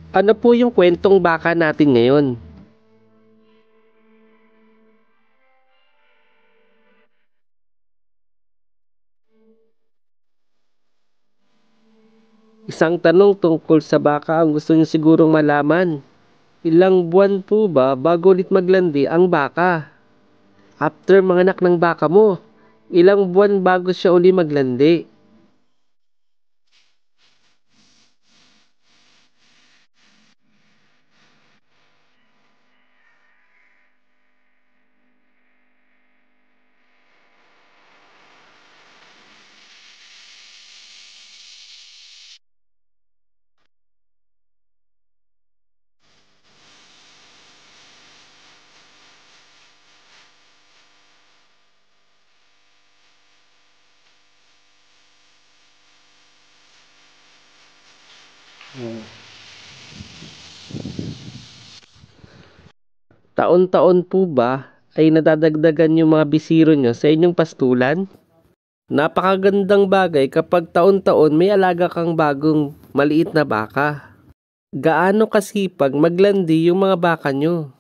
Ano po yung kwentong baka natin ngayon? Isang tanong tungkol sa baka ang gusto niyo sigurong malaman. Ilang buwan po ba bago ulit maglandi ang baka? After manganak ng baka mo, ilang buwan bago siya uli maglandi? Taon-taon po ba ay nadadagdagan yung mga bisiro nyo sa inyong pastulan? Napakagandang bagay kapag taon-taon may alaga kang bagong maliit na baka. Gaano kasipag maglandi yung mga baka nyo?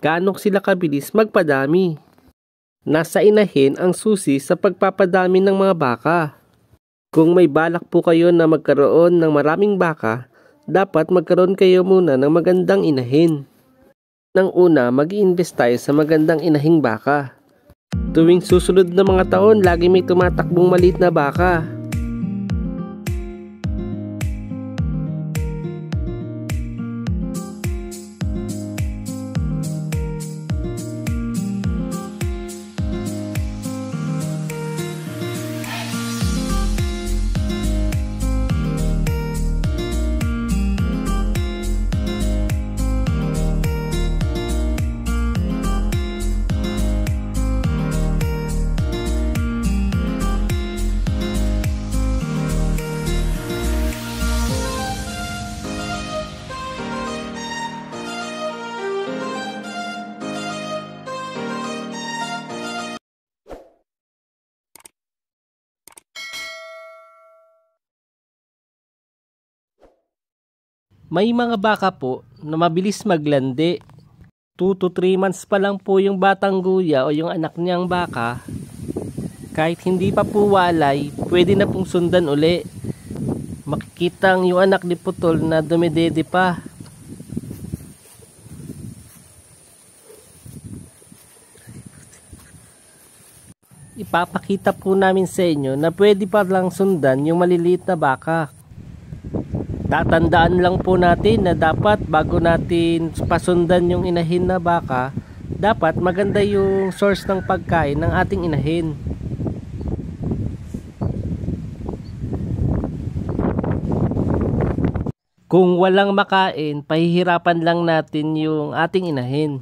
Gaano sila kabilis magpadami? Nasa inahin ang susi sa pagpapadami ng mga baka. Kung may balak po kayo na magkaroon ng maraming baka, dapat magkaroon kayo muna ng magandang inahin. Nang una, mag-i-invest tayo sa magandang inahing baka. Tuwing susunod na mga taon, lagi may tumatakbong maliit na baka. May mga baka po na mabilis maglandi. 2 to 3 months pa lang po yung batang guya o yung anak niyang baka. Kahit hindi pa po walay, pwede na pong sundan uli. Makikita yung anak ni Putol na dumidede pa. Ipapakita po namin sa inyo na pwede pa lang sundan yung maliliit na baka. Tatandaan lang po natin na dapat bago natin pasundan yung inahin na baka, dapat maganda yung source ng pagkain ng ating inahin. Kung walang makain, pahihirapan lang natin yung ating inahin.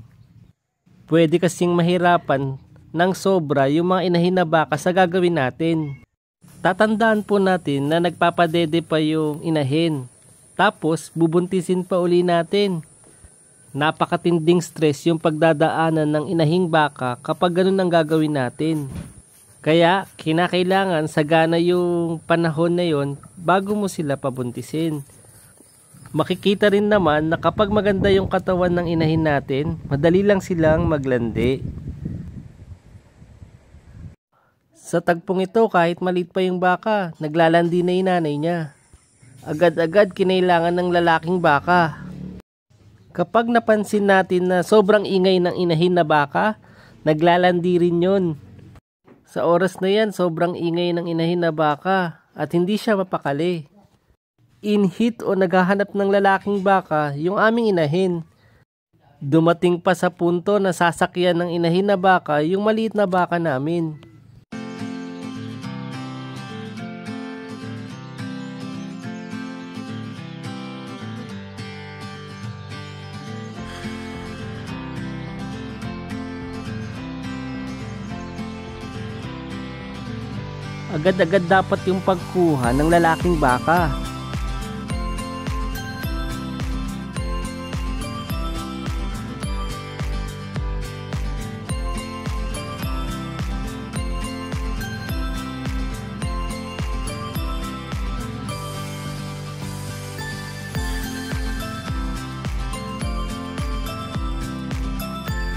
Pwede kasing mahirapan ng sobra yung mga inahin na baka sa gagawin natin. Tatandaan po natin na nagpapadede pa yung inahin. Tapos, bubuntisin pa uli natin. Napakatinding stress yung pagdadaanan ng inahing baka kapag ganun ang gagawin natin. Kaya, kinakailangan sagana yung panahon na yon bago mo sila pabuntisin. Makikita rin naman na kapag maganda yung katawan ng inahin natin, madali lang silang maglandi. Sa tagpong ito, kahit maliit pa yung baka, naglalandi na yung nanay niya. Agad-agad kinailangan ng lalaking baka. Kapag napansin natin na sobrang ingay ng inahin na baka, naglalandi rin yun. Sa oras na yan, sobrang ingay ng inahin na baka at hindi siya mapakali. In-hit o naghahanap ng lalaking baka yung aming inahin. Dumating pa sa punto na sasakyan ng inahin na baka yung maliit na baka namin. Agad-agad dapat yung pagkuha ng lalaking baka.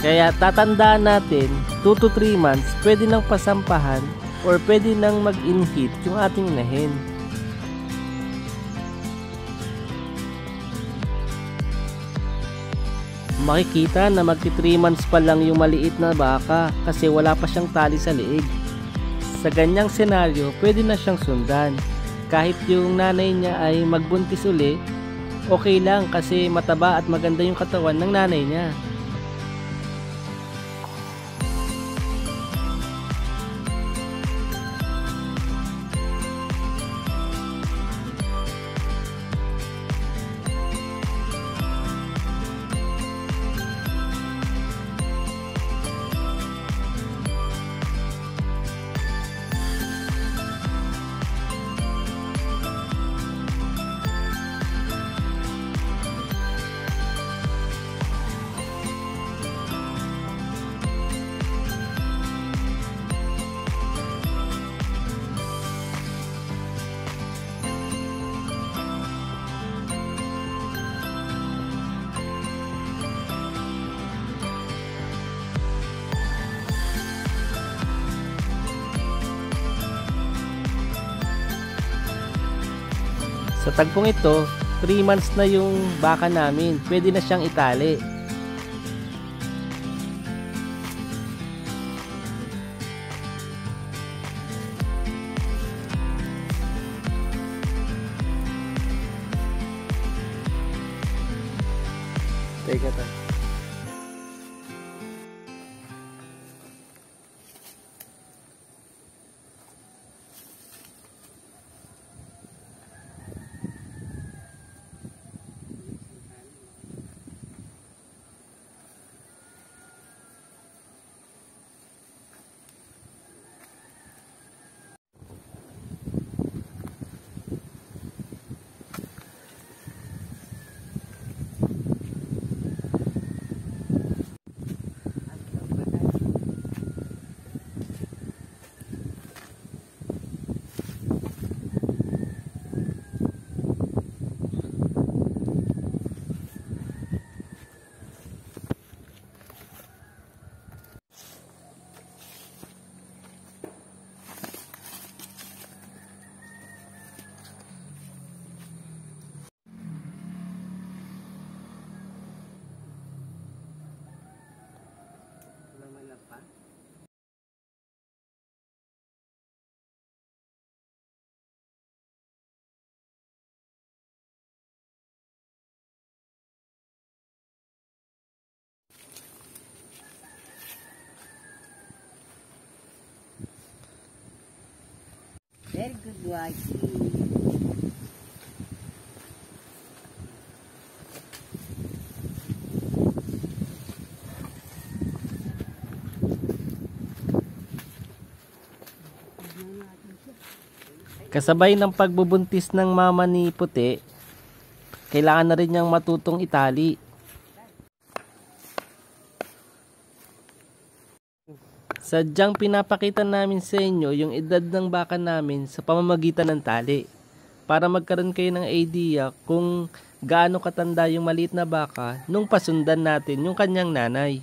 Kaya tatandaan natin, 2 to 3 months, pwede nang pasampahan or pwede nang mag-inheat yung ating inahin. Makikita na magti 3 months pa lang yung maliit na baka kasi wala pa siyang tali sa liig. Sa ganyang senaryo, pwede na siyang sundan. Kahit yung nanay niya ay magbuntis uli, okay lang kasi mataba at maganda yung katawan ng nanay niya. Sa tagpong ito, 3 months na yung baka namin. Pwede na siyang itali. Teka tayo. Very good, Whitey. Kasabay ng pagbubuntis ng mama ni Puti, kailangan na rin niyang matutong itali. Sadyang pinapakita namin sa inyo yung edad ng baka namin sa pamamagitan ng tali para magkaroon kayo ng idea kung gaano katanda yung maliit na baka nung pasundan natin yung kanyang nanay.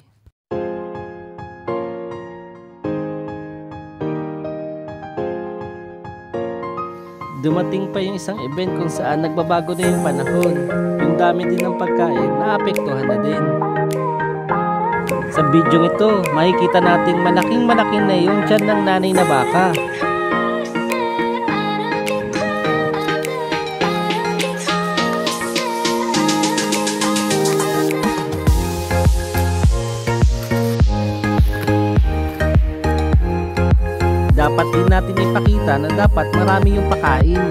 Dumating pa yung isang event kung saan nagbabago na yung panahon. Yung dami din ng pagkain, naapektuhan na din. Sa video ito, makikita nating malaking-malaki na yung tiyan ng nanay na baka. Dapat din natin ipakita na dapat marami yung pakain.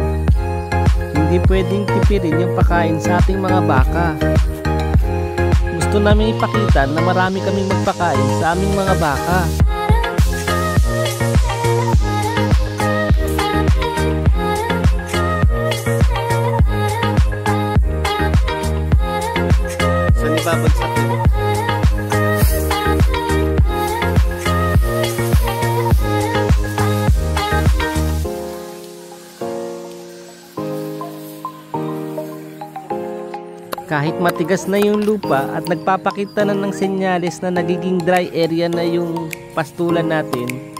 Hindi pwedeng tipirin yung pakain sa ating mga baka. Gusto namin ipakita na marami kaming magpakain sa aming mga baka. Saan ibabagsak yun? Kahit matigas na yung lupa at nagpapakita na ng senyales na nagiging dry area na yung pastulan natin,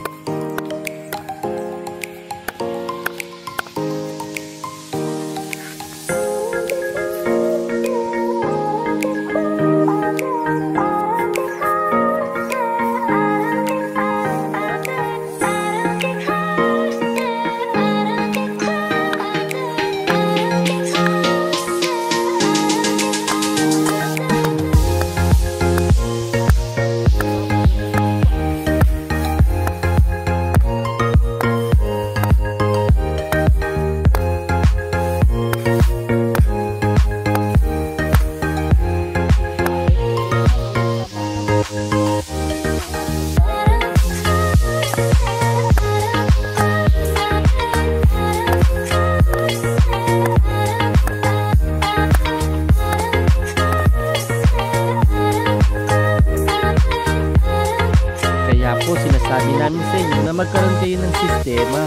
sinasabi namin sa inyo na magkaroon kayo ng sistema.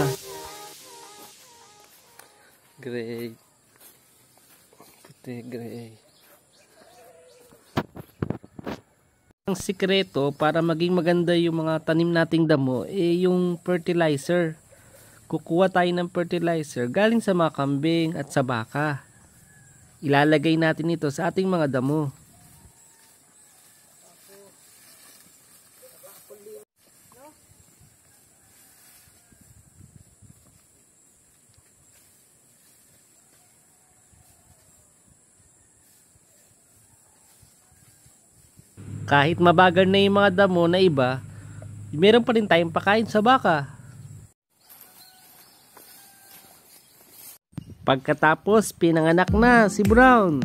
Gray. Puti, gray. Ang sikreto para maging maganda yung mga tanim nating damo yung fertilizer. Kukuha tayo ng fertilizer galing sa mga kambing at sa baka. Ilalagay natin ito sa ating mga damo. Kahit mabagal na yung mga damo na iba, meron pa rin tayong pakain sa baka. Pagkatapos, pinanganak na si Brown.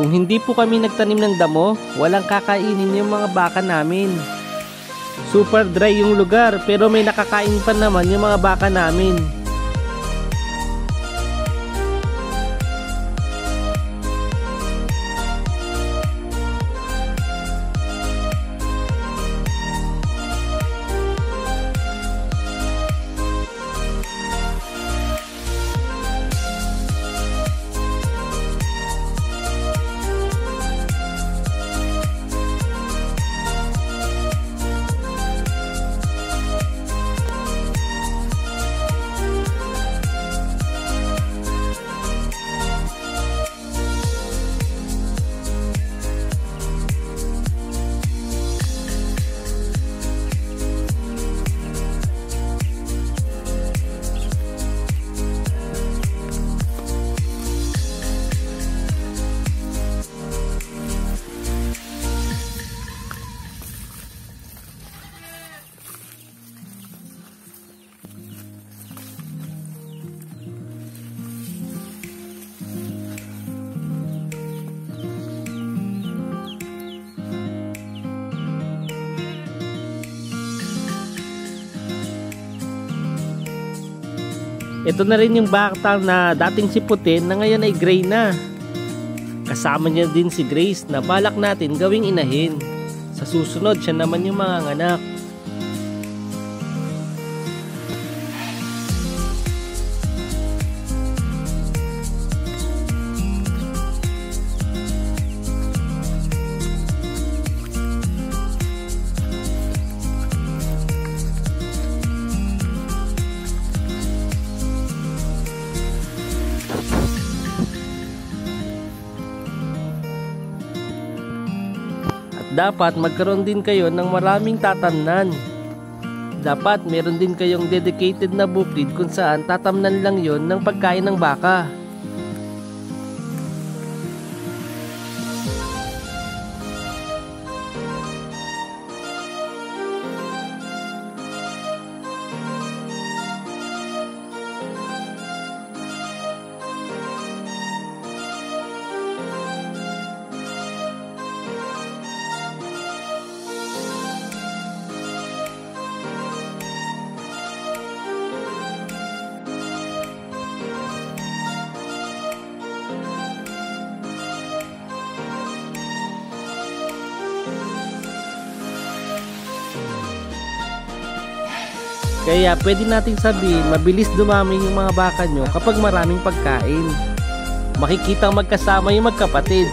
Kung hindi po kami nagtanim ng damo, walang kakainin yung mga baka namin. Super dry yung lugar, pero may nakakain pa naman yung mga baka namin. Ito na rin yung baka na dating siputin na ngayon ay gray na. Kasama niya din si Grace na balak natin gawing inahin. Sa susunod siya naman yung mga anak. dapat magkaroon din kayo ng maraming tatamnan. Dapat meron din kayong dedicated na bukid kung saan tatamnan lang yon ng pagkain ng baka. Kaya pwede nating sabihin, mabilis dumami yung mga baka nyo kapag maraming pagkain. Makikita magkasama yung magkapatid.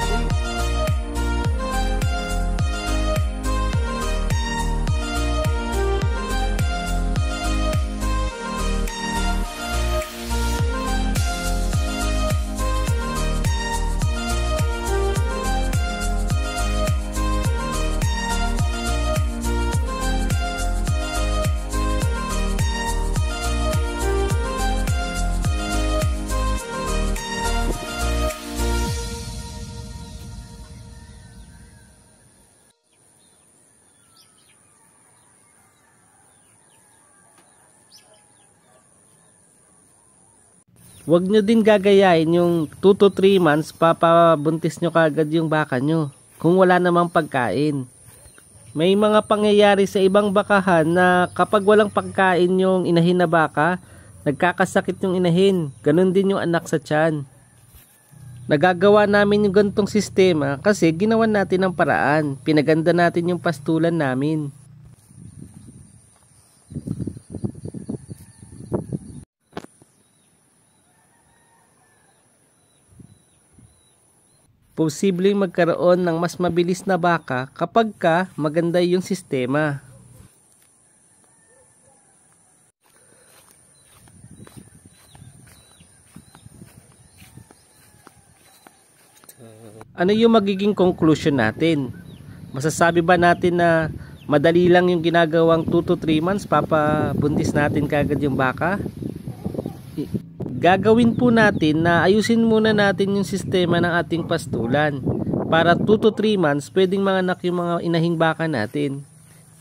Huwag nyo din gagayain yung 2 to 3 months papabuntis nyo kagad yung baka nyo kung wala namang pagkain. May mga pangyayari sa ibang bakahan na kapag walang pagkain yung inahin na baka, nagkakasakit yung inahin. Ganon din yung anak sa tiyan. Nagagawa namin yung ganitong sistema kasi ginawan natin ang paraan. Pinaganda natin yung pastulan namin. Posibleng magkaroon ng mas mabilis na baka kapag maganda yung sistema. Ano yung magiging conclusion natin? Masasabi ba natin na madali lang yung ginagawang 2 to 3 months papabuntis natin kagad yung baka? Gagawin po natin na ayusin muna natin yung sistema ng ating pastulan. Para 2 to 3 months, pwedeng manganak yung mga inahing baka natin.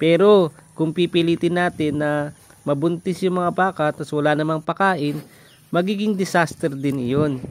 Pero kung pipilitin natin na mabuntis yung mga baka tapos wala namang pakain, magiging disaster din iyon.